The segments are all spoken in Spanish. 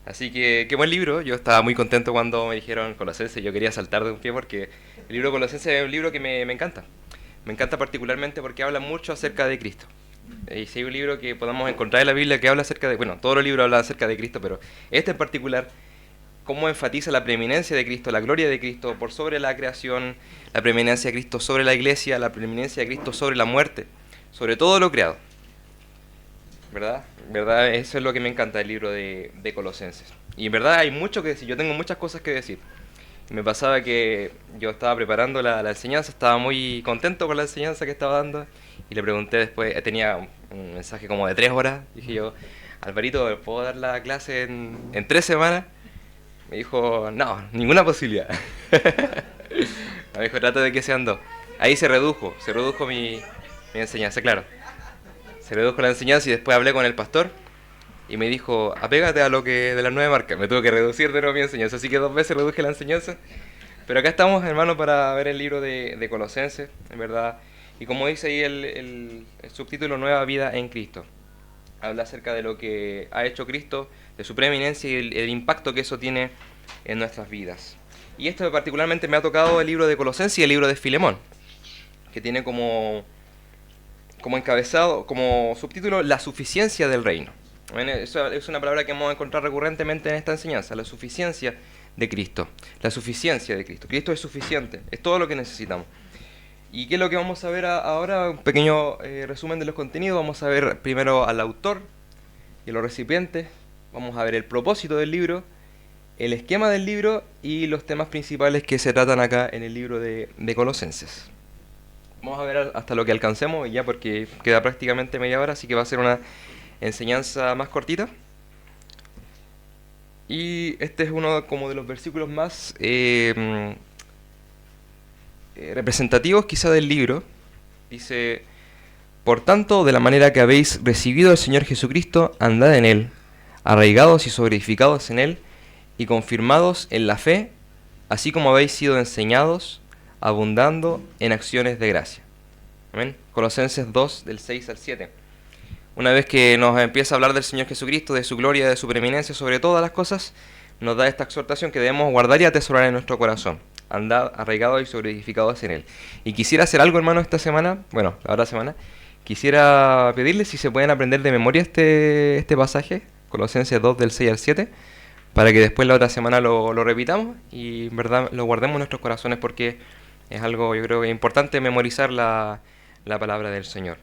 Así que, qué buen libro. Yo estaba muy contento cuando me dijeron Colosenses. Yo quería saltar de un pie porque el libro Colosenses es un libro que me encanta. Me encanta particularmente porque habla mucho acerca de Cristo. Y si hay un libro que podamos encontrar en la Biblia que habla acerca de, bueno, todos los libros hablan acerca de Cristo, pero este en particular, cómo enfatiza la preeminencia de Cristo, la gloria de Cristo por sobre la creación, la preeminencia de Cristo sobre la iglesia, la preeminencia de Cristo sobre la muerte, sobre todo lo creado. ¿Verdad? ¿Verdad? Eso es lo que me encanta del libro de Colosenses. Y en verdad hay mucho que decir, yo tengo muchas cosas que decir. Me pasaba que yo estaba preparando la enseñanza, estaba muy contento con la enseñanza que estaba dando y le pregunté después, tenía un mensaje como de 3 horas, dije yo, Alvarito, ¿puedo dar la clase en 3 semanas? Me dijo, no, ninguna posibilidad. Me dijo, trata de que sean dos. Ahí se redujo mi enseñanza, claro. Se redujo la enseñanza y después hablé con el pastor y me dijo, apégate a lo que de las 9 marcas. Me tuve que reducir de nuevo mi enseñanza, así que 2 veces reduje la enseñanza. Pero acá estamos, hermano, para ver el libro de Colosenses, en verdad. Y como dice ahí el subtítulo, Nueva vida en Cristo. Habla acerca de lo que ha hecho Cristo, de su preeminencia y el impacto que eso tiene en nuestras vidas. Y esto particularmente me ha tocado el libro de Colosenses y el libro de Filemón, que tiene como encabezado, como subtítulo, la suficiencia del reino. Bueno, eso es una palabra que vamos a encontrar recurrentemente en esta enseñanza, la suficiencia de Cristo. La suficiencia de Cristo. Cristo es suficiente, es todo lo que necesitamos. ¿Y qué es lo que vamos a ver ahora? Un pequeño resumen de los contenidos. Vamos a ver primero al autor y a los recipientes. Vamos a ver el propósito del libro, el esquema del libro y los temas principales que se tratan acá en el libro de Colosenses. Vamos a ver hasta lo que alcancemos ya porque queda prácticamente media hora, así que va a ser una enseñanza más cortita. Y este es uno como de los versículos más representativos quizá del libro. Dice, por tanto, de la manera que habéis recibido al Señor Jesucristo, andad en Él, arraigados y sobreedificados en Él, y confirmados en la fe, así como habéis sido enseñados, abundando en acciones de gracia. Amén. Colosenses 2, del 6 al 7. Una vez que nos empieza a hablar del Señor Jesucristo, de su gloria, de su preeminencia sobre todas las cosas, nos da esta exhortación que debemos guardar y atesorar en nuestro corazón. Andad arraigados y sobreedificados en Él. Y quisiera hacer algo, hermano, esta semana, bueno, la otra semana, quisiera pedirles si se pueden aprender de memoria este pasaje, Colosenses 2 del 6 al 7, para que después la otra semana lo repitamos y en verdad lo guardemos en nuestros corazones porque es algo, yo creo que importante memorizar la palabra del Señor.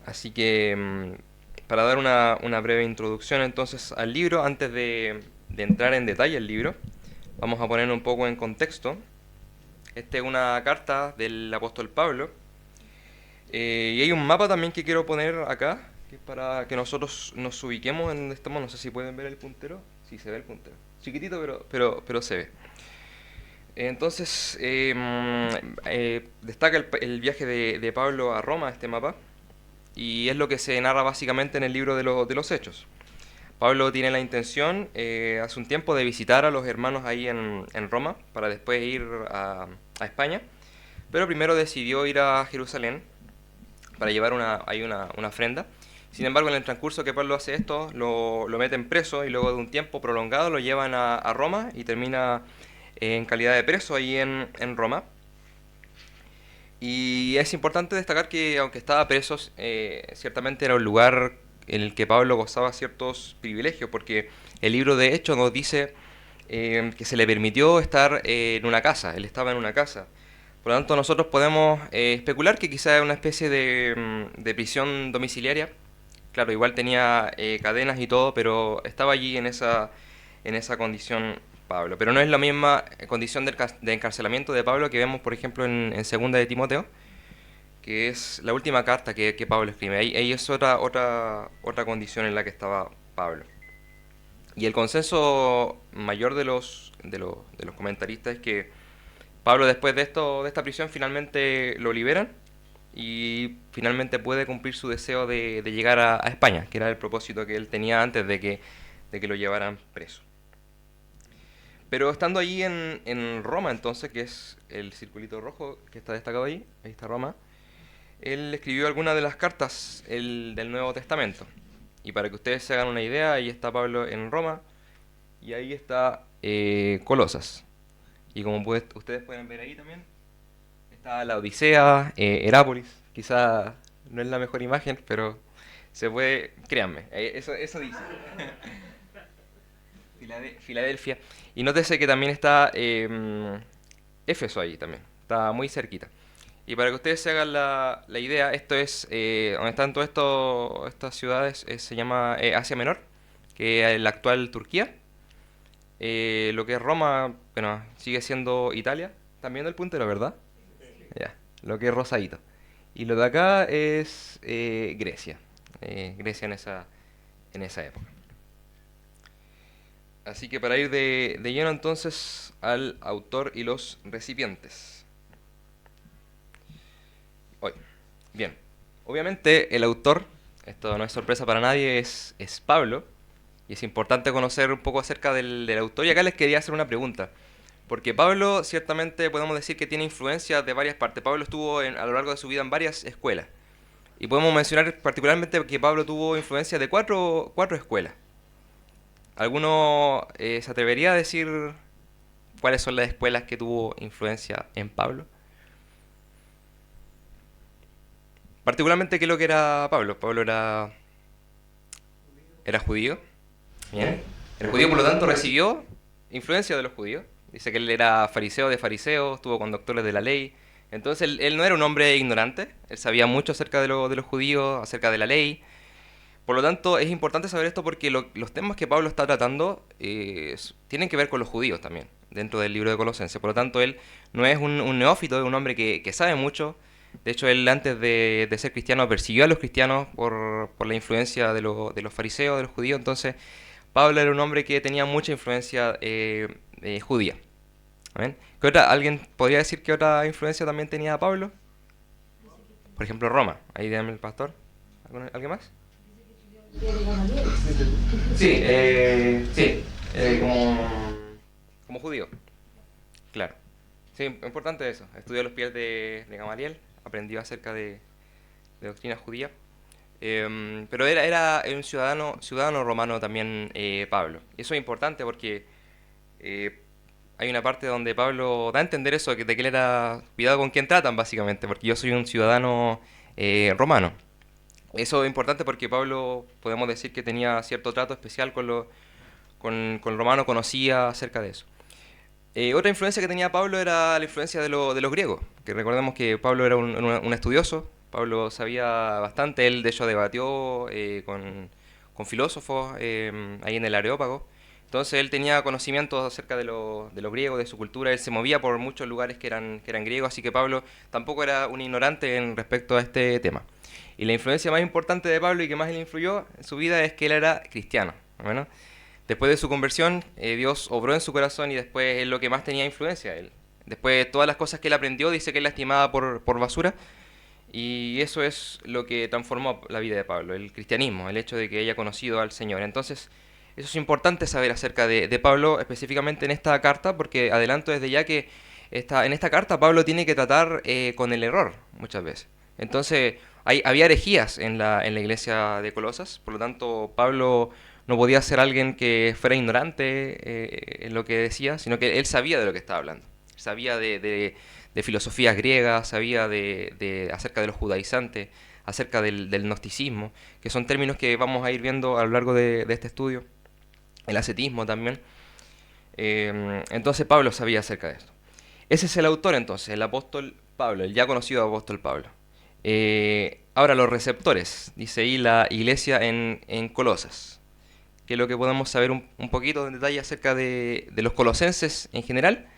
Así que para dar una breve introducción entonces al libro, antes de entrar en detalle al libro, vamos a poner un poco en contexto. Esta es una carta del apóstol Pablo. Y hay un mapa también que quiero poner acá, que es para que nosotros nos ubiquemos en donde estamos. No sé si pueden ver el puntero. Sí, se ve el puntero. Chiquitito, pero se ve. Entonces, destaca el viaje de Pablo a Roma, este mapa, y es lo que se narra básicamente en el libro de los Hechos. Pablo tiene la intención hace un tiempo de visitar a los hermanos ahí en Roma para después ir a España, pero primero decidió ir a Jerusalén para llevar una ofrenda. Sin embargo, en el transcurso que Pablo hace esto, lo meten preso y luego de un tiempo prolongado lo llevan a Roma y termina en calidad de preso ahí en Roma. Y es importante destacar que aunque estaba preso, ciertamente era un lugar en el que Pablo gozaba ciertos privilegios, porque el libro de Hechos nos dice que se le permitió estar en una casa, él estaba en una casa. Por lo tanto, nosotros podemos especular que quizá es una especie de prisión domiciliaria. Claro, igual tenía cadenas y todo, pero estaba allí en esa condición Pablo. Pero no es la misma condición de encarcelamiento de Pablo que vemos, por ejemplo, en segunda de Timoteo, que es la última carta que Pablo escribe. Ahí es otra condición en la que estaba Pablo. Y el consenso mayor de los comentaristas es que Pablo después de esta prisión finalmente lo liberan y finalmente puede cumplir su deseo de llegar a España, que era el propósito que él tenía antes de que lo llevaran preso. Pero estando allí en Roma entonces, que es el circulito rojo que está destacado ahí está Roma, él escribió algunas de las cartas del Nuevo Testamento. Y para que ustedes se hagan una idea, ahí está Pablo en Roma y ahí está Colosas. Y como ustedes pueden ver ahí también, está la Odisea, Herápolis. Quizá no es la mejor imagen, pero se puede, créanme, eso dice. Filadelfia. Y nótese que también está Éfeso ahí también, está muy cerquita. Y para que ustedes se hagan la idea, esto es, donde están todas estas ciudades, se llama Asia Menor, que es la actual Turquía. Lo que es Roma, bueno, sigue siendo Italia, también del puntero, ¿verdad? Ya, lo que es rosadito. Y lo de acá es Grecia, Grecia en esa época. Así que para ir de lleno entonces al autor y los recipientes. Hoy. Bien, obviamente el autor, esto no es sorpresa para nadie, es Pablo. Y es importante conocer un poco acerca del autor. Y acá les quería hacer una pregunta. Porque Pablo, ciertamente podemos decir que tiene influencia de varias partes. Pablo estuvo a lo largo de su vida en varias escuelas. Y podemos mencionar particularmente que Pablo tuvo influencia de cuatro escuelas. ¿Alguno se atrevería a decir cuáles son las escuelas que tuvo influencia en Pablo? Particularmente, ¿qué es lo que era Pablo? Pablo era judío. Bien. El judío, por lo tanto, recibió influencia de los judíos. Dice que él era fariseo de fariseos, estuvo con doctores de la ley. Entonces, él no era un hombre ignorante. Él sabía mucho acerca de los judíos, acerca de la ley. Por lo tanto, es importante saber esto porque los temas que Pablo está tratando tienen que ver con los judíos también, dentro del libro de Colosenses. Por lo tanto, él no es un neófito, es un hombre que sabe mucho. De hecho, él antes de ser cristiano persiguió a los cristianos por la influencia de los fariseos, de los judíos. Entonces, Pablo era un hombre que tenía mucha influencia judía. ¿Amén? ¿Alguien podría decir qué otra influencia también tenía Pablo? Por ejemplo, Roma. Ahí dígame el pastor. ¿Alguien más? Sí, sí, como judío, claro. Sí, importante eso. Estudió a los pies de Gamaliel, aprendió acerca de doctrina judía. Pero era un ciudadano romano también, Pablo. Y eso es importante porque eh, hay una parte donde Pablo da a entender eso, de que él era cuidado con quién tratan, básicamente, porque yo soy un ciudadano romano. Eso es importante porque Pablo podemos decir que tenía cierto trato especial con el romano, conocía acerca de eso. Otra influencia que tenía Pablo era la influencia de los griegos, que recordemos que Pablo era un estudioso, Pablo sabía bastante, él de hecho debatió con filósofos ahí en el Areópago, entonces él tenía conocimientos acerca de lo griego, de su cultura, él se movía por muchos lugares que eran griegos, así que Pablo tampoco era un ignorante en respecto a este tema. Y la influencia más importante de Pablo y que más le influyó en su vida es que él era cristiano. Bueno, después de su conversión, Dios obró en su corazón y después es lo que más tenía influencia. Después de todas las cosas que él aprendió, dice que él la estimaba por basura. Y eso es lo que transformó la vida de Pablo, el cristianismo, el hecho de que haya conocido al Señor. Entonces, eso es importante saber acerca de Pablo, específicamente en esta carta, porque adelanto desde ya que en esta carta Pablo tiene que tratar con el error muchas veces. Entonces, había herejías en la iglesia de Colosas, por lo tanto, Pablo no podía ser alguien que fuera ignorante en lo que decía, sino que él sabía de lo que estaba hablando. Sabía de filosofías griegas, sabía acerca de los judaizantes, acerca del gnosticismo, que son términos que vamos a ir viendo a lo largo de este estudio, el ascetismo también. Entonces Pablo sabía acerca de esto. Ese es el autor entonces, el apóstol Pablo, el ya conocido apóstol Pablo. Ahora los receptores, dice ahí la iglesia en Colosas, que es lo que podemos saber un poquito en detalle acerca de los colosenses en general.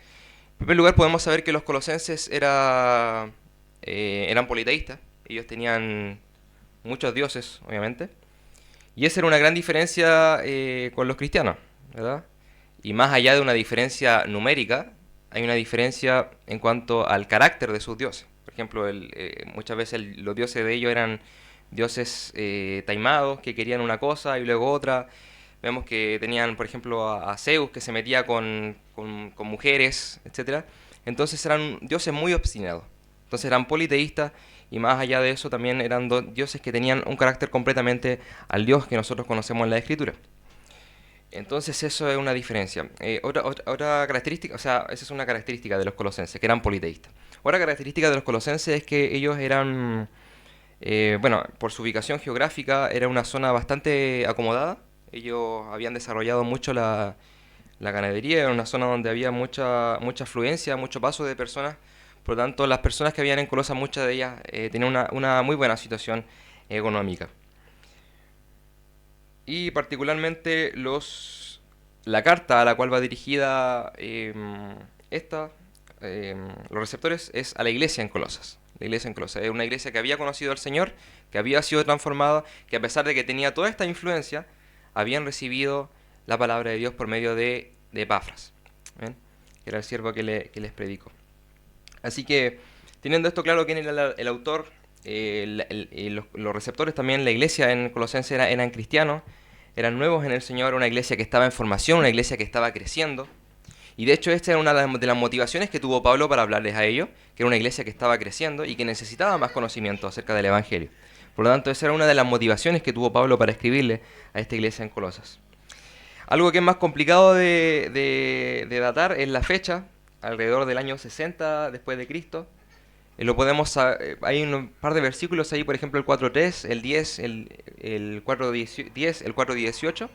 En primer lugar podemos saber que los colosenses eran politeístas, ellos tenían muchos dioses, obviamente, y esa era una gran diferencia con los cristianos, ¿verdad? Y más allá de una diferencia numérica, hay una diferencia en cuanto al carácter de sus dioses. Por ejemplo, muchas veces los dioses de ellos eran dioses taimados, que querían una cosa y luego otra. Vemos que tenían, por ejemplo, a Zeus, que se metía con mujeres, etcétera. Entonces eran dioses muy obstinados. Entonces eran politeístas y más allá de eso también eran dioses que tenían un carácter completamente al Dios que nosotros conocemos en la Escritura. Entonces eso es una diferencia. Otra característica, o sea, esa es una característica de los colosenses, que eran politeístas. Otra característica de los colosenses es que ellos eran, bueno, por su ubicación geográfica, era una zona bastante acomodada. Ellos habían desarrollado mucho la ganadería, era una zona donde había mucha afluencia, mucho paso de personas. Por lo tanto, las personas que habían en Colosa, muchas de ellas tenían una muy buena situación económica. Y particularmente la carta a la cual va dirigida los receptores es a la iglesia en Colosas. La iglesia en Colosas es una iglesia que había conocido al Señor, que había sido transformada, que a pesar de que tenía toda esta influencia, habían recibido la palabra de Dios por medio de Epafras, ¿ven? Que era el siervo que les predicó. Así que, teniendo esto claro quién era el autor, los receptores también, la iglesia en Colosenses eran cristianos, eran nuevos en el Señor, una iglesia que estaba en formación, una iglesia que estaba creciendo. Y de hecho esta era una de las motivaciones que tuvo Pablo para hablarles a ellos, que era una iglesia que estaba creciendo y que necesitaba más conocimiento acerca del Evangelio. Por lo tanto, esa era una de las motivaciones que tuvo Pablo para escribirle a esta iglesia en Colosas. Algo que es más complicado de datar es la fecha, alrededor del año 60 después de Cristo. Hay un par de versículos ahí, por ejemplo el 4.3, el 10, el 4.10, el 4.18,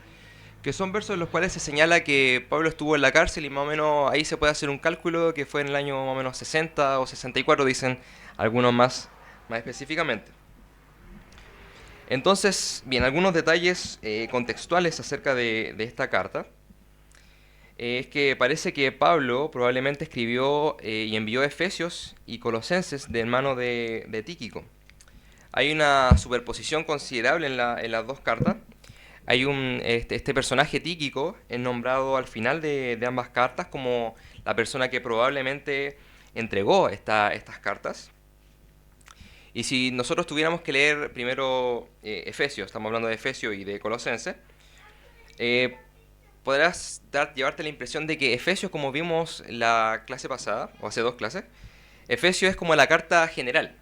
que son versos en los cuales se señala que Pablo estuvo en la cárcel y más o menos ahí se puede hacer un cálculo que fue en el año más o menos 60 o 64, dicen algunos más específicamente. Entonces, bien, algunos detalles contextuales acerca de esta carta. Es que parece que Pablo probablemente escribió y envió Efesios y Colosenses de mano de Tíquico. Hay una superposición considerable en las dos cartas. Hay este personaje Tíquico es nombrado al final de ambas cartas como la persona que probablemente entregó estas cartas. Y si nosotros tuviéramos que leer primero Efesios, estamos hablando de Efesios y de Colosenses, podrás llevarte la impresión de que Efesios, como vimos la clase pasada, o hace dos clases, Efesios es como la carta general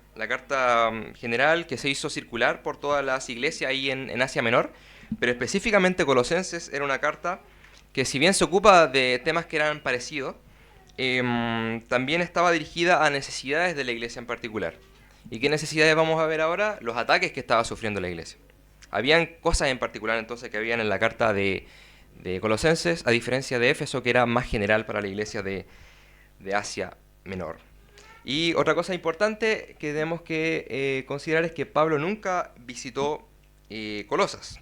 que se hizo circular por todas las iglesias ahí en Asia Menor, pero específicamente Colosenses era una carta que si bien se ocupa de temas que eran parecidos, también estaba dirigida a necesidades de la iglesia en particular. ¿Y qué necesidades vamos a ver ahora? Los ataques que estaba sufriendo la iglesia. Habían cosas en particular entonces que habían en la carta de Colosenses, a diferencia de Éfeso, que era más general para la iglesia de Asia Menor. Y otra cosa importante que tenemos que considerar es que Pablo nunca visitó Colosas,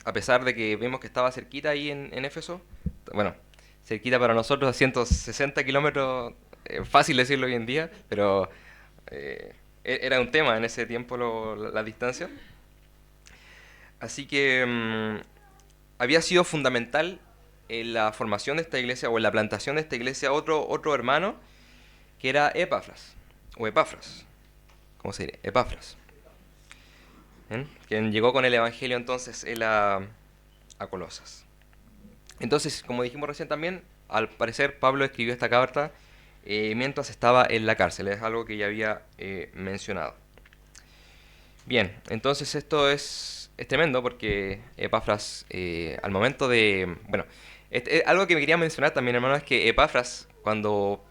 a pesar de que vimos que estaba cerquita ahí en Éfeso. Bueno, cerquita para nosotros, a 160 kilómetros, fácil decirlo hoy en día, pero era un tema en ese tiempo la distancia. Así que había sido fundamental en la formación de esta iglesia o en la plantación de esta iglesia otro hermano que era Epafras, o Epafras, ¿cómo se diría? Epafras, quien llegó con el evangelio entonces a Colosas. Entonces, como dijimos recién también, al parecer Pablo escribió esta carta mientras estaba en la cárcel, es algo que ya había mencionado. Bien, entonces esto es tremendo porque Epafras, al momento de... Bueno, algo que me quería mencionar también, hermano, es que Epafras, cuando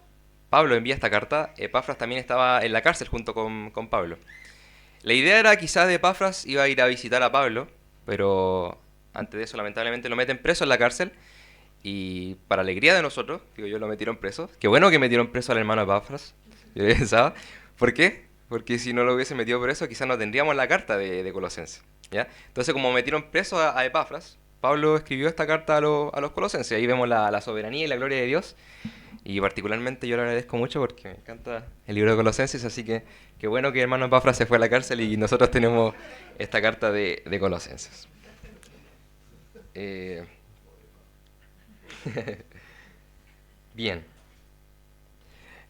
Pablo envía esta carta, Epafras también estaba en la cárcel junto con Pablo. La idea era quizás de Epafras iba a ir a visitar a Pablo, pero antes de eso lamentablemente lo meten preso en la cárcel y para alegría de nosotros, digo yo, lo metieron preso. Qué bueno que metieron preso al hermano Epafras, yo pensaba. ¿Por qué? Porque si no lo hubiesen metido preso quizás no tendríamos la carta de Colosenses, ¿ya? Entonces como metieron preso a Epafras, Pablo escribió esta carta a los colosenses. Ahí vemos la soberanía y la gloria de Dios. Y particularmente yo le agradezco mucho porque me encanta el libro de Colosenses, así que qué bueno que el hermano Epafras se fue a la cárcel y nosotros tenemos esta carta de Colosenses. Bien.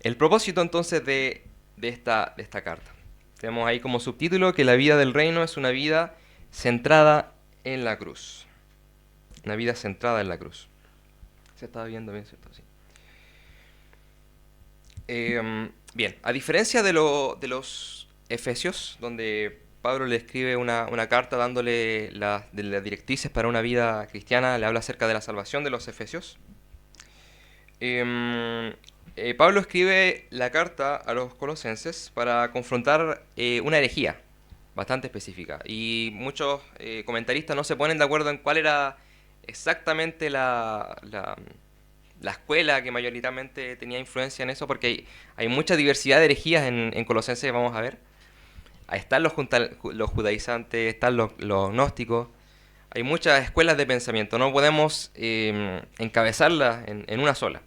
El propósito entonces de esta carta. Tenemos ahí como subtítulo que la vida del reino es una vida centrada en la cruz. Una vida centrada en la cruz. Se estaba viendo bien, ¿cierto? Sí. Bien, a diferencia de los Efesios, donde Pablo le escribe una carta dándole de las directrices para una vida cristiana, le habla acerca de la salvación de los efesios. Pablo escribe la carta a los colosenses para confrontar una herejía bastante específica. Y muchos comentaristas no se ponen de acuerdo en cuál era exactamente la escuela que mayoritariamente tenía influencia en eso, porque hay mucha diversidad de herejías en Colosenses, vamos a ver. Ahí están los judaizantes, están los gnósticos. Hay muchas escuelas de pensamiento, no podemos encabezarlas en una sola.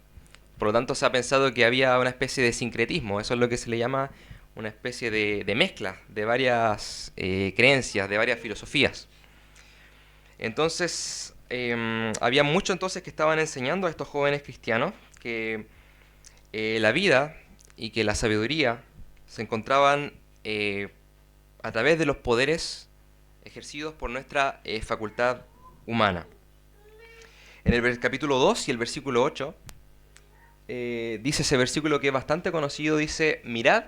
Por lo tanto, se ha pensado que había una especie de sincretismo, eso es lo que se le llama una especie de mezcla de varias creencias, de varias filosofías. Entonces, había muchos entonces que estaban enseñando a estos jóvenes cristianos que la vida y que la sabiduría se encontraban a través de los poderes ejercidos por nuestra facultad humana. En el capítulo 2 y el versículo 8, dice ese versículo que es bastante conocido, dice: mirad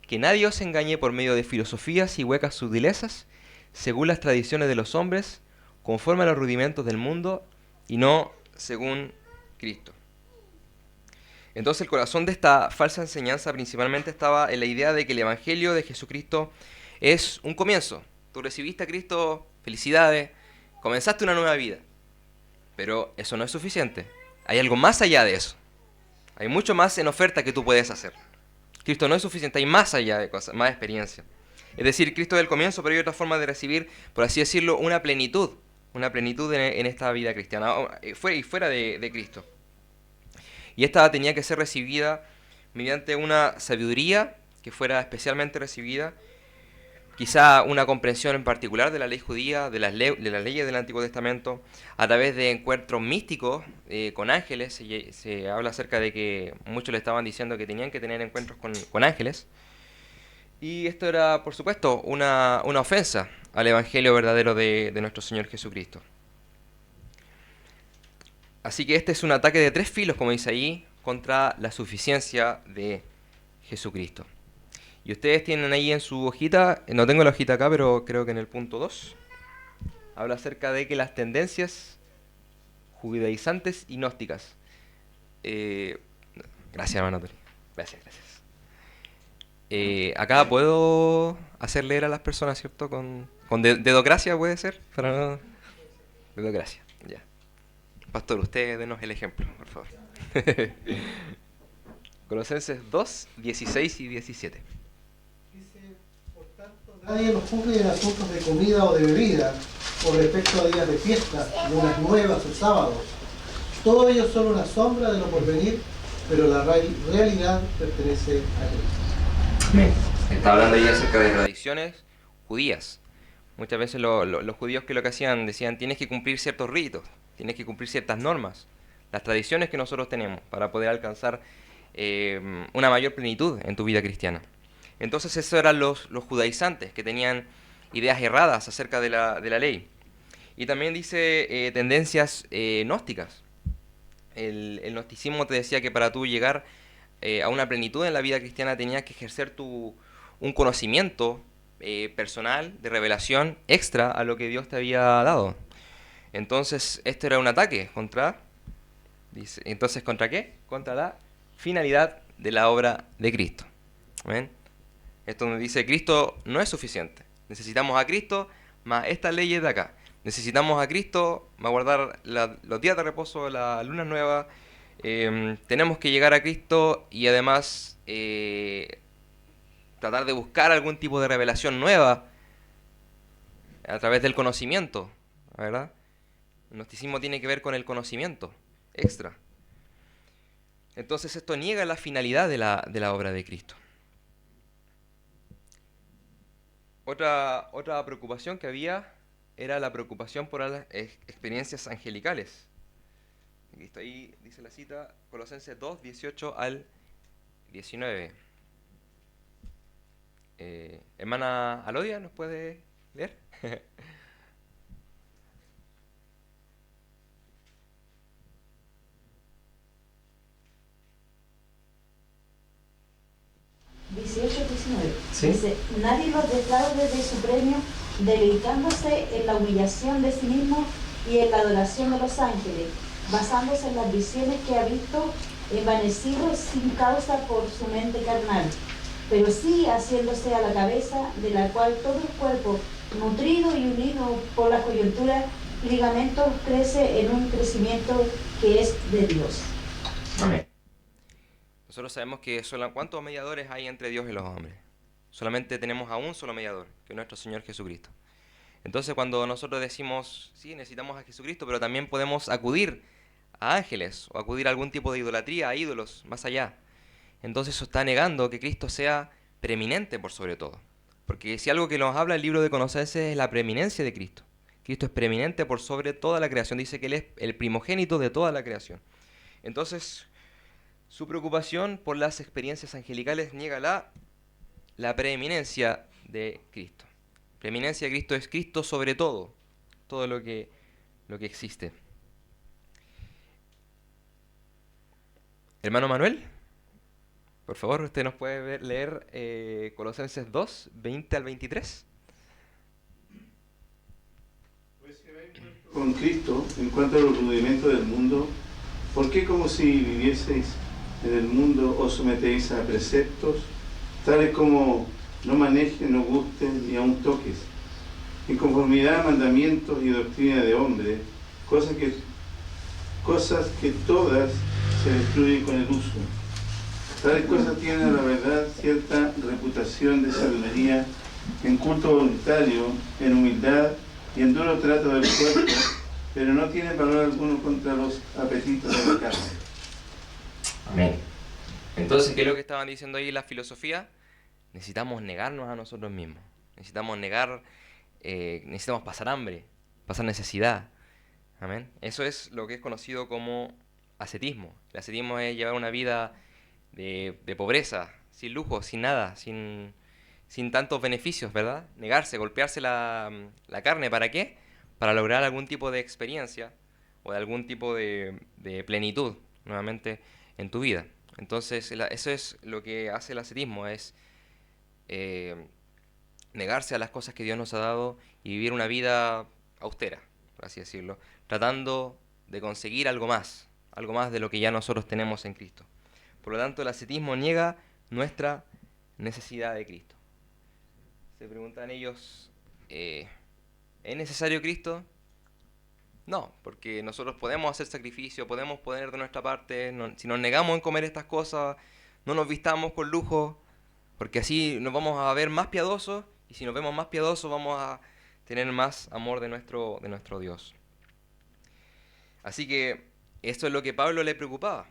que nadie os engañe por medio de filosofías y huecas sutilezas, según las tradiciones de los hombres, conforme a los rudimentos del mundo, y no según Cristo. Entonces el corazón de esta falsa enseñanza principalmente estaba en la idea de que el Evangelio de Jesucristo es un comienzo. Tú recibiste a Cristo, felicidades, comenzaste una nueva vida. Pero eso no es suficiente. Hay algo más allá de eso. Hay mucho más en oferta que tú puedes hacer. Cristo no es suficiente, hay más allá de cosas, más experiencia. Es decir, Cristo es el comienzo, pero hay otra forma de recibir, por así decirlo, una plenitud en esta vida cristiana, fuera de Cristo. Y esta tenía que ser recibida mediante una sabiduría que fuera especialmente recibida, quizá una comprensión en particular de la ley judía, de las leyes del Antiguo Testamento, a través de encuentros místicos con ángeles. Se habla acerca de que muchos le estaban diciendo que tenían que tener encuentros con ángeles. Y esto era, por supuesto, una ofensa al Evangelio verdadero de nuestro Señor Jesucristo. Así que este es un ataque de tres filos, como dice ahí, contra la suficiencia de Jesucristo. Y ustedes tienen ahí en su hojita, no tengo la hojita acá, pero creo que en el punto 2, habla acerca de que las tendencias judaizantes y gnósticas. Gracias, hermano Tony. Gracias. Acá puedo hacer leer a las personas, ¿cierto? Con dedocracia puede ser. Para no... Dedocracia, ya. Pastor, usted denos el ejemplo, por favor. Colosenses 2, 16 y 17. Nadie los juzgue en asuntos de comida o de bebida, con respecto a días de fiesta, lunas nuevas o sábados. Todo ello son una sombra de lo porvenir, pero la realidad pertenece a Cristo. Está hablando ahí acerca de tradiciones judías. Muchas veces los judíos que lo que hacían, decían, tienes que cumplir ciertos ritos, tienes que cumplir ciertas normas, las tradiciones que nosotros tenemos para poder alcanzar una mayor plenitud en tu vida cristiana. Entonces esos eran los judaizantes, que tenían ideas erradas acerca de la ley. Y también dice tendencias gnósticas. El gnosticismo te decía que para tú llegar a una plenitud en la vida cristiana tenías que ejercer un conocimiento personal, de revelación extra a lo que Dios te había dado. Entonces esto era un ataque contra... Entonces, ¿contra qué? Contra la finalidad de la obra de Cristo. ¿Ven? Esto nos dice, Cristo no es suficiente. Necesitamos a Cristo más estas leyes de acá. Necesitamos a Cristo más guardar los días de reposo, la luna nueva. Tenemos que llegar a Cristo y además tratar de buscar algún tipo de revelación nueva a través del conocimiento, ¿verdad? El gnosticismo tiene que ver con el conocimiento extra. Entonces esto niega la finalidad de la obra de Cristo. Otra preocupación que había era la preocupación por las experiencias angelicales. Listo, ahí dice la cita, Colosenses 2, 18 al 19. Hermana Alodia, ¿nos puede leer? (18-19) ¿Sí? Dice, nadie los defraude de su premio, deleitándose en la humillación de sí mismo y en la adoración de los ángeles, basándose en las visiones que ha visto, envanecidos sin causa por su mente carnal, pero sí haciéndose a la cabeza, de la cual todo el cuerpo, nutrido y unido por la coyuntura y ligamentos, crece en un crecimiento que es de Dios. Amén. Nosotros sabemos que ¿cuántos mediadores hay entre Dios y los hombres? Solamente tenemos a un solo mediador, que es nuestro Señor Jesucristo. Entonces cuando nosotros decimos, sí, necesitamos a Jesucristo, pero también podemos acudir a ángeles o acudir a algún tipo de idolatría, a ídolos, más allá. Entonces eso está negando que Cristo sea preeminente por sobre todo. Porque si algo que nos habla el libro de Colosenses es la preeminencia de Cristo. Cristo es preeminente por sobre toda la creación. Dice que Él es el primogénito de toda la creación. Entonces, su preocupación por las experiencias angelicales niega la preeminencia de Cristo. Preeminencia de Cristo es Cristo sobre todo, todo lo que existe. Hermano Manuel, por favor, usted nos puede leer Colosenses 2, 20 al 23. Pues si habéis muerto con Cristo en cuanto a los rudimentos del mundo, ¿por qué como si vivieseis en el mundo os sometéis a preceptos, tales como no manejes, no gustes ni aun toques, en conformidad a mandamientos y doctrina de hombres, cosas que todas se destruyen con el uso? Tales cosas tienen, la verdad, cierta reputación de sabiduría en culto voluntario, en humildad y en duro trato del cuerpo, pero no tienen valor alguno contra los apetitos de la carne. Amén. Entonces, ¿qué es lo que estaban diciendo ahí la filosofía? Necesitamos negarnos a nosotros mismos. Necesitamos necesitamos pasar hambre, pasar necesidad. Amén. Eso es lo que es conocido como ascetismo. El ascetismo es llevar una vida de pobreza, sin lujo, sin nada, sin tantos beneficios, ¿verdad? Negarse, golpearse la carne, ¿para qué? Para lograr algún tipo de experiencia o de algún tipo de plenitud, nuevamente, en tu vida. Entonces, eso es lo que hace el ascetismo, es negarse a las cosas que Dios nos ha dado y vivir una vida austera, por así decirlo, tratando de conseguir algo más de lo que ya nosotros tenemos en Cristo. Por lo tanto, el ascetismo niega nuestra necesidad de Cristo. Se preguntan ellos, ¿es necesario Cristo? No, porque nosotros podemos hacer sacrificio, podemos poner de nuestra parte, si nos negamos en comer estas cosas, no nos vistamos con lujo, porque así nos vamos a ver más piadosos, y si nos vemos más piadosos vamos a tener más amor de nuestro Dios. Así que esto es lo que Pablo le preocupaba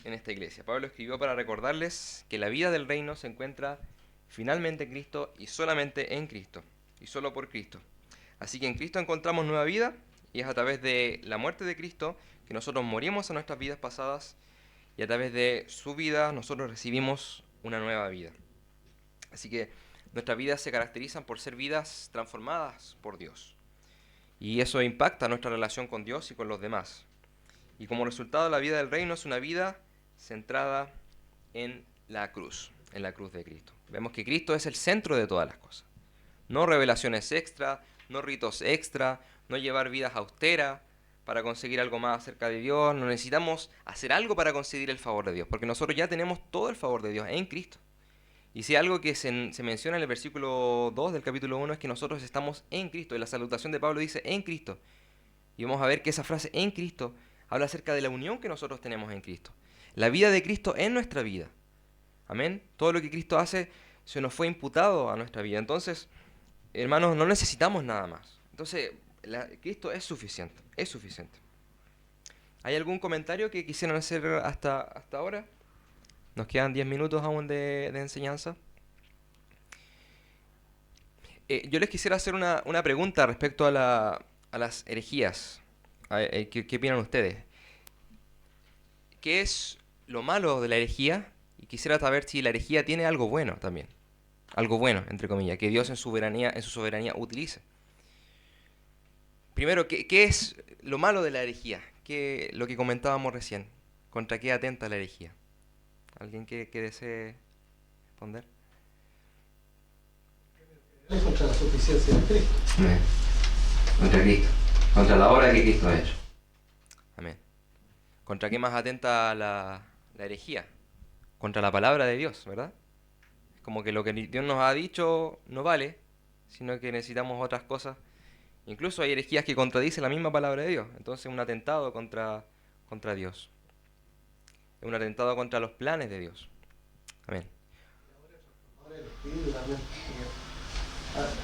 en esta iglesia. Pablo escribió para recordarles que la vida del reino se encuentra finalmente en Cristo y solamente en Cristo, y solo por Cristo. Así que en Cristo encontramos nueva vida, y es a través de la muerte de Cristo que nosotros morimos a nuestras vidas pasadas, y a través de su vida nosotros recibimos una nueva vida. Así que nuestras vidas se caracterizan por ser vidas transformadas por Dios. Y eso impacta nuestra relación con Dios y con los demás. Y como resultado, la vida del reino es una vida centrada en la cruz de Cristo. Vemos que Cristo es el centro de todas las cosas. No revelaciones extra, no ritos extra, no llevar vidas austeras para conseguir algo más acerca de Dios. No necesitamos hacer algo para conseguir el favor de Dios, porque nosotros ya tenemos todo el favor de Dios en Cristo. Y si algo que se menciona en el versículo 2 del capítulo 1 es que nosotros estamos en Cristo, y la salutación de Pablo dice en Cristo. Y vamos a ver que esa frase en Cristo habla acerca de la unión que nosotros tenemos en Cristo. La vida de Cristo en nuestra vida. Amén. Todo lo que Cristo hace se nos fue imputado a nuestra vida. Entonces, hermanos, no necesitamos nada más. Entonces, Cristo es suficiente. Es suficiente. ¿Hay algún comentario que quisieran hacer hasta ahora? Nos quedan 10 minutos aún de enseñanza. Yo les quisiera hacer una pregunta respecto a las herejías. ¿Qué opinan ustedes? ¿Qué es lo malo de la herejía? Y quisiera saber si la herejía tiene algo bueno también. Algo bueno, entre comillas, que Dios en su soberanía utilice. Primero, ¿qué es lo malo de la herejía? Lo que comentábamos recién. ¿Contra qué atenta la herejía? ¿Alguien que desee responder? suficiencia de Cristo. Amén. Contra Cristo, contra la obra que Cristo ha hecho. Amén. ¿Contra qué más atenta la herejía? Contra la palabra de Dios, ¿verdad? Es como que lo que Dios nos ha dicho no vale, sino que necesitamos otras cosas. Incluso hay herejías que contradicen la misma palabra de Dios. Entonces es un atentado contra Dios. Es un atentado contra los planes de Dios. Amén. Ahora el Espíritu también,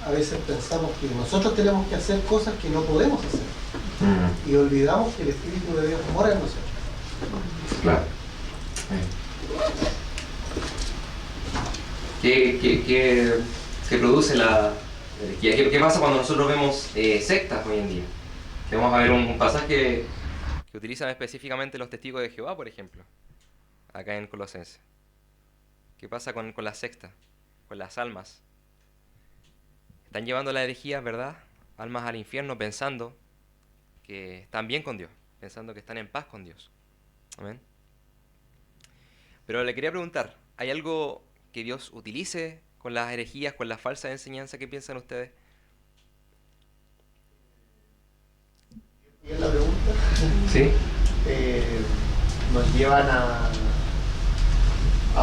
a veces pensamos que nosotros tenemos que hacer cosas que no podemos hacer. Y olvidamos que el Espíritu de Dios mora en nosotros. Claro. ¿Qué produce la herejía? ¿Qué pasa cuando nosotros vemos sectas hoy en día? Que vamos a ver un pasaje que utilizan específicamente los testigos de Jehová, por ejemplo, acá en Colosenses. ¿Qué pasa con las sectas? Con las almas. Están llevando la herejía, ¿verdad? Almas al infierno pensando que están bien con Dios, pensando que están en paz con Dios. Amén. Pero le quería preguntar, ¿hay algo que Dios utilice con las herejías, con la falsa enseñanza? ¿Qué piensan ustedes? Y es la pregunta. ¿Sí? Nos llevan a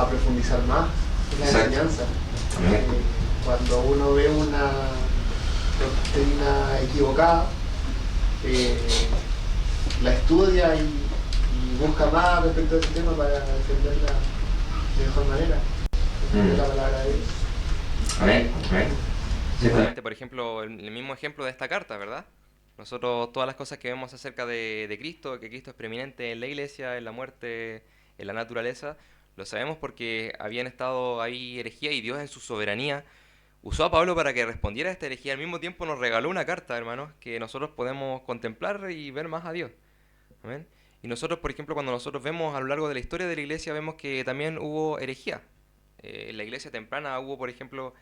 profundizar más en la Exacto. enseñanza. Amén. Cuando uno ve una doctrina equivocada, la estudia y busca más respecto a ese tema para defenderla de mejor manera, defender la palabra de Dios. Amén. Amén. Ciertamente, por ejemplo, el mismo ejemplo de esta carta, ¿verdad? Nosotros, todas las cosas que vemos acerca de Cristo, que Cristo es preeminente en la iglesia, en la muerte, en la naturaleza, lo sabemos porque habían estado ahí herejía y Dios en su soberanía usó a Pablo para que respondiera a esta herejía. Al mismo tiempo nos regaló una carta, hermanos, que nosotros podemos contemplar y ver más a Dios. Amén. Y nosotros, por ejemplo, cuando nosotros vemos a lo largo de la historia de la iglesia, vemos que también hubo herejía. En la iglesia temprana hubo, por ejemplo,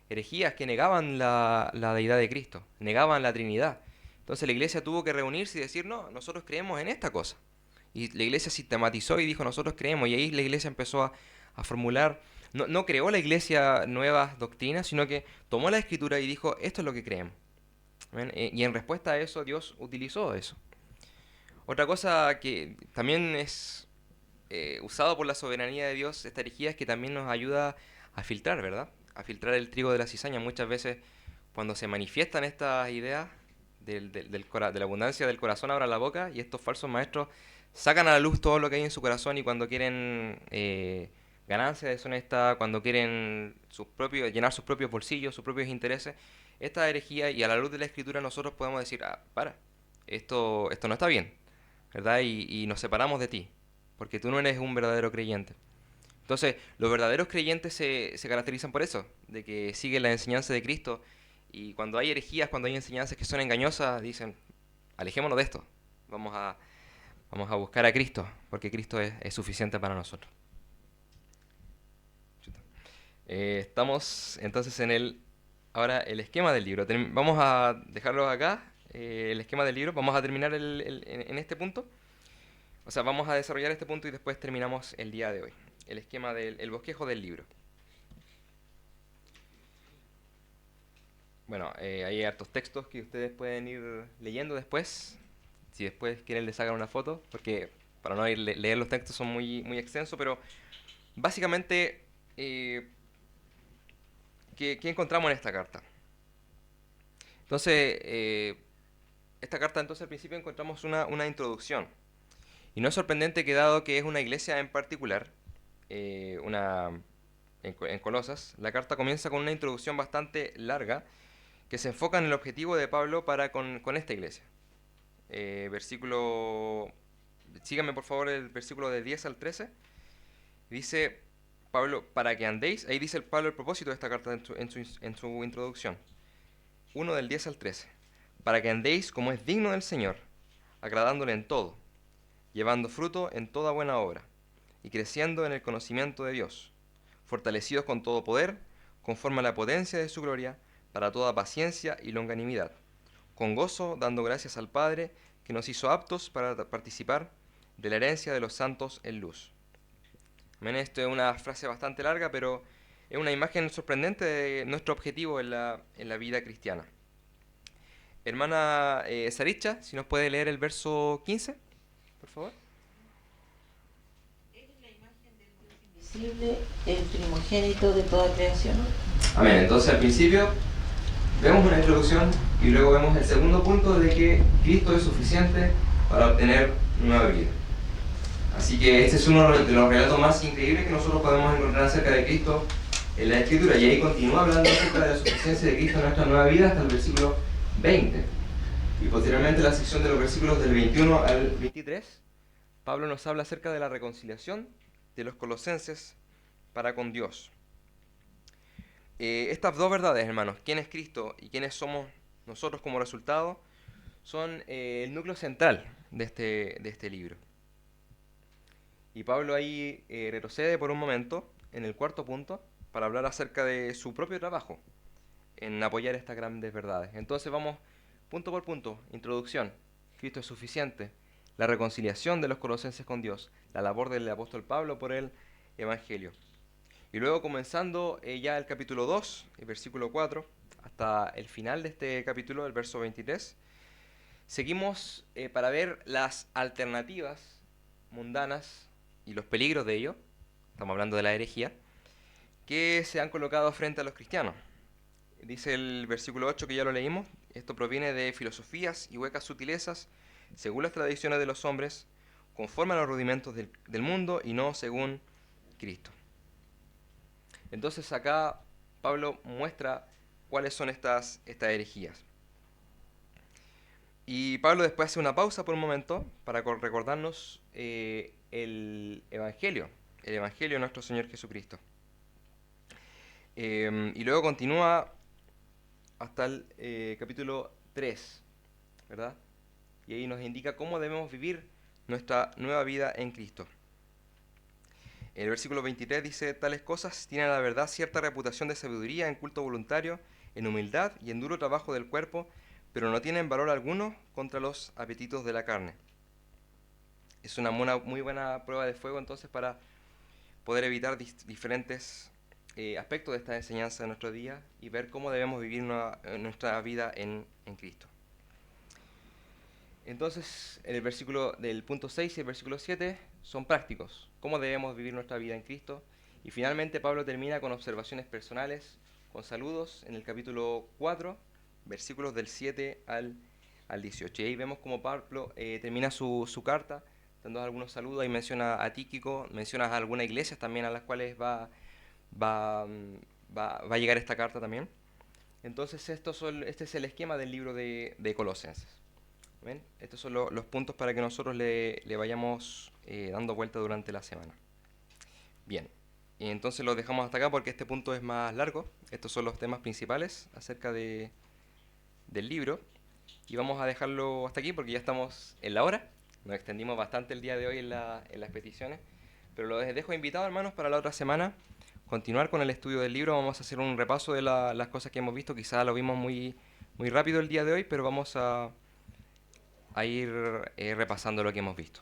herejías que negaban la deidad de Cristo, negaban la Trinidad. Entonces la iglesia tuvo que reunirse y decir, no, nosotros creemos en esta cosa. Y la iglesia sistematizó y dijo, nosotros creemos. Y ahí la iglesia empezó a formular, no creó la iglesia nuevas doctrinas, sino que tomó la escritura y dijo, esto es lo que creemos. ¿Ven? Y en respuesta a eso, Dios utilizó eso. Otra cosa que también es usado por la soberanía de Dios, esta herejía, es que también nos ayuda a filtrar, ¿verdad? A filtrar el trigo de la cizaña. Muchas veces cuando se manifiestan estas ideas de la abundancia del corazón abran la boca, y estos falsos maestros sacan a la luz todo lo que hay en su corazón, y cuando quieren ganancias deshonestas, cuando quieren llenar sus propios bolsillos, sus propios intereses, esta herejía, y a la luz de la escritura nosotros podemos decir, esto no está bien, ¿verdad? Y nos separamos de ti, porque tú no eres un verdadero creyente. Entonces, los verdaderos creyentes se caracterizan por eso, de que siguen la enseñanza de Cristo, y cuando hay herejías, cuando hay enseñanzas que son engañosas, dicen, alejémonos de esto, vamos a buscar a Cristo, porque Cristo es suficiente para nosotros. Estamos entonces ahora el esquema del libro. Vamos a dejarlo acá, el esquema del libro. Vamos a terminar en este punto. O sea, vamos a desarrollar este punto y después terminamos el día de hoy. El esquema del bosquejo del libro. Bueno, hay hartos textos que ustedes pueden ir leyendo después. Si después quieren les hagan una foto, porque para no leer los textos son muy, muy extensos, pero básicamente, ¿qué encontramos en esta carta? Entonces, esta carta, entonces, al principio encontramos una introducción. Y no es sorprendente que, dado que es una iglesia en particular, en Colosas, la carta comienza con una introducción bastante larga que se enfoca en el objetivo de Pablo para con esta iglesia. Síganme por favor el versículo de 10 al 13. Dice Pablo, para que andéis, ahí dice Pablo el propósito de esta carta en su introducción. 1 del 10 al 13. Para que andéis como es digno del Señor, agradándole en todo, llevando fruto en toda buena obra, y creciendo en el conocimiento de Dios, fortalecidos con todo poder, conforme a la potencia de su gloria, para toda paciencia y longanimidad, con gozo dando gracias al Padre, que nos hizo aptos para participar de la herencia de los santos en luz. Amén. Esto es una frase bastante larga, pero Es una imagen sorprendente de nuestro objetivo en la vida cristiana. Hermana Saritza, si nos puede leer el verso 15, por favor. Él es la imagen del Dios invisible, el primogénito de toda creación. Amén. Entonces al principio vemos una introducción y luego vemos el segundo punto de que Cristo es suficiente para obtener nueva vida. Así que este es uno de los relatos más increíbles que nosotros podemos encontrar acerca de Cristo en la Escritura. Y ahí continúa hablando acerca de la suficiencia de Cristo en nuestra nueva vida hasta el versículo 20. Y posteriormente en la sección de los versículos del 21 al 23, Pablo nos habla acerca de la reconciliación de los colosenses para con Dios. Estas dos verdades, hermanos, quién es Cristo y quiénes somos nosotros como resultado, son el núcleo central de este libro. Y Pablo ahí retrocede por un momento en el cuarto punto para hablar acerca de su propio trabajo en apoyar estas grandes verdades. Entonces vamos punto por punto. Introducción. Cristo es suficiente. La reconciliación de los colosenses con Dios. La labor del apóstol Pablo por el Evangelio. Y luego comenzando ya el capítulo 2, el versículo 4, hasta el final de este capítulo, el verso 23, seguimos para ver las alternativas mundanas y los peligros de ello, estamos hablando de la herejía, que se han colocado frente a los cristianos. Dice el versículo 8 que ya lo leímos, esto proviene de filosofías y huecas sutilezas, según las tradiciones de los hombres, conforme a los rudimentos del mundo y no según Cristo. Entonces acá Pablo muestra cuáles son estas herejías. Y Pablo después hace una pausa por un momento para recordarnos el Evangelio de nuestro Señor Jesucristo. Y luego continúa hasta el capítulo 3, ¿verdad? Y ahí nos indica cómo debemos vivir nuestra nueva vida en Cristo. El versículo 23 dice, tales cosas tienen a la verdad cierta reputación de sabiduría en culto voluntario, en humildad y en duro trabajo del cuerpo, pero no tienen valor alguno contra los apetitos de la carne. Es una muy buena prueba de fuego entonces para poder evitar diferentes aspectos de esta enseñanza de nuestro día y ver cómo debemos vivir nuestra vida en Cristo. Entonces, el versículo del punto 6 y el versículo 7 son prácticos, cómo debemos vivir nuestra vida en Cristo. Y finalmente Pablo termina con observaciones personales, con saludos en el capítulo 4, versículos del 7 al 18. Y ahí vemos cómo Pablo termina su carta, dando algunos saludos, y menciona a Tíquico, menciona a algunas iglesias también a las cuales va a llegar esta carta también. Entonces este es el esquema del libro de Colosenses. ¿Ven? Estos son los puntos para que nosotros le vayamos dando vuelta durante la semana. Bien, y entonces los dejamos hasta acá porque este punto es más largo. Estos son los temas principales acerca del libro. Y vamos a dejarlo hasta aquí porque ya estamos en la hora. Nos extendimos bastante el día de hoy en las peticiones. Pero los dejo invitados, hermanos, para la otra semana. Continuar con el estudio del libro. Vamos a hacer un repaso de las cosas que hemos visto. Quizás lo vimos muy rápido el día de hoy, pero vamos a ir repasando lo que hemos visto.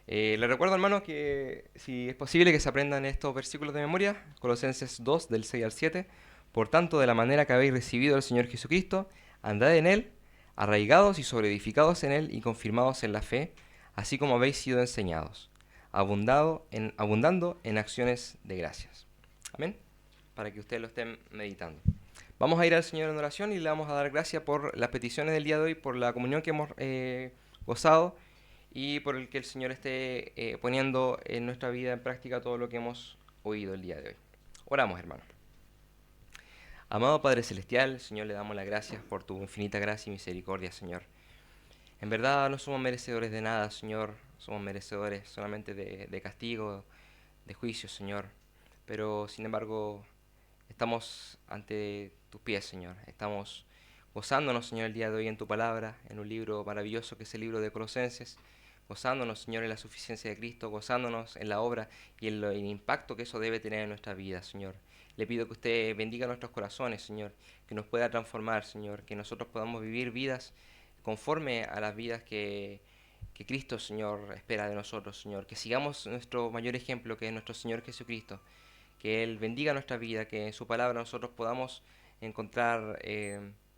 Les recuerdo, hermanos, que si es posible que se aprendan estos versículos de memoria, Colosenses 2, del 6 al 7. Por tanto, de la manera que habéis recibido al Señor Jesucristo, andad en Él, arraigados y sobreedificados en Él y confirmados en la fe, así como habéis sido enseñados, abundando en acciones de gracias. Amén. Para que ustedes lo estén meditando. Vamos a ir al Señor en oración y le vamos a dar gracias por las peticiones del día de hoy, por la comunión que hemos gozado y por el que el Señor esté poniendo en nuestra vida en práctica todo lo que hemos oído el día de hoy. Oramos, hermanos. Amado Padre Celestial, Señor, le damos las gracias por tu infinita gracia y misericordia, Señor. En verdad no somos merecedores de nada, Señor. Somos merecedores solamente de castigo, de juicio, Señor. Pero, sin embargo, estamos ante tus pies, Señor. Estamos gozándonos, Señor, el día de hoy en tu palabra, en un libro maravilloso que es el libro de Colosenses. Gozándonos, Señor, en la suficiencia de Cristo, gozándonos en la obra y en el impacto que eso debe tener en nuestra vida, Señor. Le pido que usted bendiga nuestros corazones, Señor, que nos pueda transformar, Señor, que nosotros podamos vivir vidas conforme a las vidas que Cristo, Señor, espera de nosotros, Señor. Que sigamos nuestro mayor ejemplo, que es nuestro Señor Jesucristo, que Él bendiga nuestra vida, que en su palabra nosotros podamos encontrar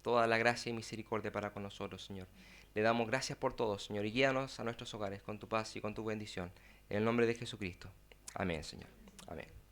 toda la gracia y misericordia para con nosotros, Señor. Le damos gracias por todo, Señor, y guíanos a nuestros hogares con tu paz y con tu bendición. En el nombre de Jesucristo. Amén, Señor. Amén.